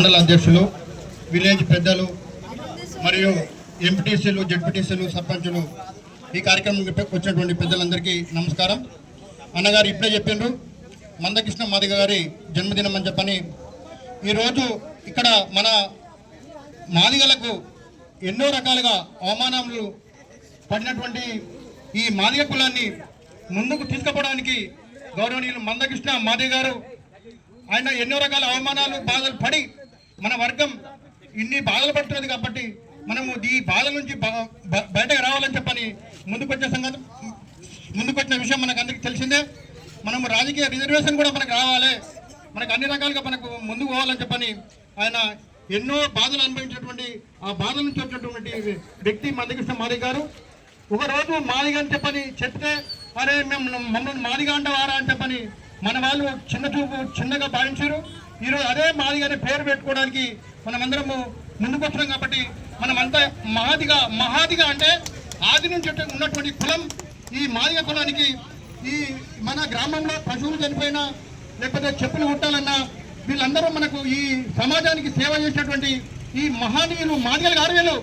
మండల అధ్యక్షులు, విలేజ్ పెద్దలు మరియు ఎంపీటీసీలు, జెడ్పీటీసీలు, సర్పంచులు, ఈ కార్యక్రమం వచ్చినటువంటి పెద్దలందరికీ నమస్కారం. అన్నగారు ఇప్పుడే చెప్పిండ్రు, మందకృష్ణ మాదిగ గారి జన్మదినం అని చెప్పని. ఈరోజు ఇక్కడ మన మాదిగలకు ఎన్నో రకాలుగా అవమానాలు పడినటువంటి ఈ మాదిగ కులాన్ని ముందుకు తీసుకుపోవడానికి గౌరవనీయులు మందకృష్ణ మాదిగ గారు, ఆయన ఎన్నో రకాల అవమానాలు, బాధలు పడి మన వర్గం ఇన్ని బాధలు పడుతున్నది కాబట్టి మనము ఈ బాధల నుంచి బయటకు రావాలని చెప్పని ముందుకొచ్చిన విషయం మనకు అందరికీ తెలిసిందే. మనము రాజకీయ రిజర్వేషన్ కూడా మనకు రావాలి, మనకు అన్ని రకాలుగా మనకు ముందుకు పోవాలని చెప్పని ఆయన ఎన్నో బాధలు అనుభవించినటువంటి ఆ బాధల నుంచి వచ్చినటువంటి వ్యక్తి మందకృష్ణ మాదిగ గారు. ఒకరోజు మాదిగ అని చెప్పని చెప్తే, అరే మేము మమ్మల్ని మాదిగ అంటవారా అని చెప్పని మన వాళ్ళు చిన్నగా భావించారు. ఈరోజు అదే మాదిగ అనే పేరు పెట్టుకోవడానికి మనమందరము ముందుకు వచ్చినాం. కాబట్టి మనమంతా మహాదిగ అంటే ఆది నుంచి ఉన్నటువంటి కులం ఈ మాదిగ కులానికి. ఈ మన గ్రామంలో పశువులు చనిపోయినా లేకపోతే చెప్పులు కుట్టాలన్నా వీళ్ళందరూ మనకు ఈ సమాజానికి సేవ చేసినటువంటి ఈ మహానీయులు మాదిగలు గారు. వీళ్ళు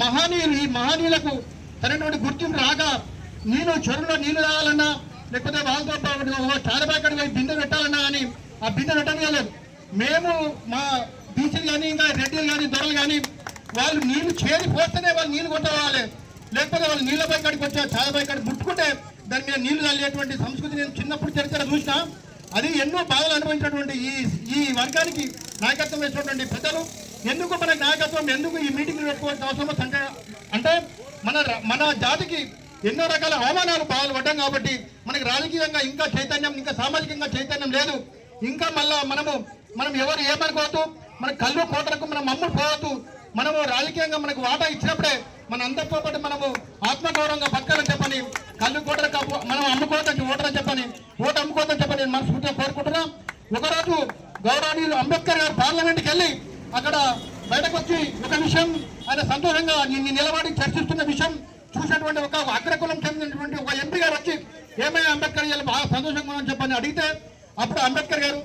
మహానీయులు. ఈ మహానీయులకు సరైనటువంటి గుర్తింపు రాక చెరువులో నీళ్లు తాగాలన్నా లేకపోతే వాళ్ళతో చాలబాకడికి పోయి బిందె పెట్టాలన్నా కానీ ఆ బిందె పెట్టలేదు. మేము మా బీసీలు కానీ ఇంకా రెడ్డిలు కానీ దొరలు కానీ వాళ్ళు నీళ్లు చేరి పోస్తేనే వాళ్ళు నీళ్లు కొట్టవాలి, లేకపోతే వాళ్ళు నీళ్ళ బయకాడికి వచ్చే చాలా బయకాడి ముట్టుకుంటే దాని మీద నీళ్లు చల్లేటువంటి సంస్కృతి నేను చిన్నప్పుడు చరిత్ర చూసినా. అది ఎన్నో బాధలు అనుభవించినటువంటి ఈ వర్గానికి నాయకత్వం వేసినటువంటి పెద్దలు ఎందుకు మనకి నాయకత్వం, ఎందుకు ఈ మీటింగ్లు పెట్టుకోవాల్సిన అవసరం అంటే మన జాతికి ఎన్నో రకాల అవమానాలు బాధలు పడ్డాం కాబట్టి మనకి రాజకీయంగా ఇంకా చైతన్యం, ఇంకా సామాజికంగా చైతన్యం లేదు. ఇంకా మళ్ళా మనం ఎవరు ఏమనుకోవద్దు, మన కళ్ళు కోటలకు మనం అమ్ముడు పోవద్దు. మనము రాజకీయంగా మనకు వాటా ఇచ్చినప్పుడే మన అందరితో పాటు మనము ఆత్మగౌరవంగా బతకాలని చెప్పని, కళ్ళు కోటలకు మనం అమ్ముకోవద్దని ఓటని చెప్పని, ఓటు అమ్ముకోవద్దని చెప్పని నేను మనస్ఫూర్తిగా కోరుకుంటున్నాం. ఒకరోజు గౌరవనీయులు అంబేద్కర్ గారు పార్లమెంట్కి వెళ్ళి అక్కడ బయటకు వచ్చి ఒక విషయం ఆయన సంతోషంగా నిలబడి చర్చిస్తున్న విషయం చూసినటువంటి ఒక అగ్రకులం చెందినటువంటి ఒక ఎంపీ గారు వచ్చి ఏమైనా అంబేద్కర్ గారు బాగా సంతోషంగా అని చెప్పని అడిగితే, అప్పుడు అంబేద్కర్ గారు,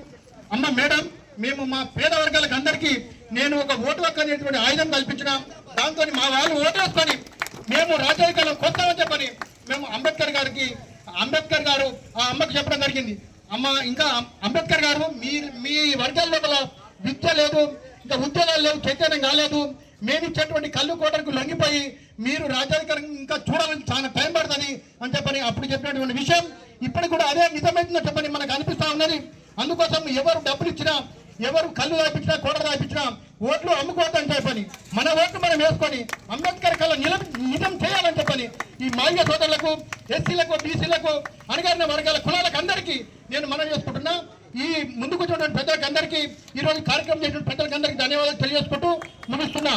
అమ్మ మేడం, మేము మా పేద వర్గాలకు అందరికీ నేను ఒక ఓటు హక్కు అనేటువంటి ఆయుధం కల్పించిన, దాంతో మా వాళ్ళు ఓటు వేసుకొని మేము రాజకీయాల్లో కొత్తామని చెప్పని మేము అంబేద్కర్ గారు ఆ అమ్మకు చెప్పడం జరిగింది. అమ్మ, ఇంకా అంబేద్కర్ గారు మీ వర్గాల లోపల విద్య లేదు, ఇంకా ఉద్యోగాలు లేవు, చైతన్యం కాలేదు, మేము ఇచ్చేటువంటి కళ్ళు కోటలకు లొంగిపోయి మీరు రాజకీయం ఇంకా చూడాలని చాలా టైం పడుతుంది అని చెప్పని అప్పుడు చెప్పినటువంటి విషయం ఇప్పటికి కూడా అదే నిజమైందని చెప్పని మనకు అనిపిస్తా ఉన్నది. అందుకోసం ఎవరు డబ్బులు ఇచ్చినా, ఎవరు కళ్ళు రాయించినా, కోట రాయించినా ఓట్లు అమ్ముకోవద్దని చెప్పని మన ఓట్లు మనం వేసుకొని అంబేద్కర్ కళ నిజం చేయాలని చెప్పని ఈ మాదిగ సోదరులకు, ఎస్సీలకు, బీసీలకు, అణగారిన వర్గాల కులాలకు అందరికీ నేను మనం చేసుకుంటున్నా. ఈ ముందుకు వచ్చినటువంటి పెద్దలకు అందరికీ, ఈరోజు కార్యక్రమం చేసిన పెద్దలకు అందరికీ ధన్యవాదాలు తెలియజేసుకుంటూ ముగిస్తున్నా.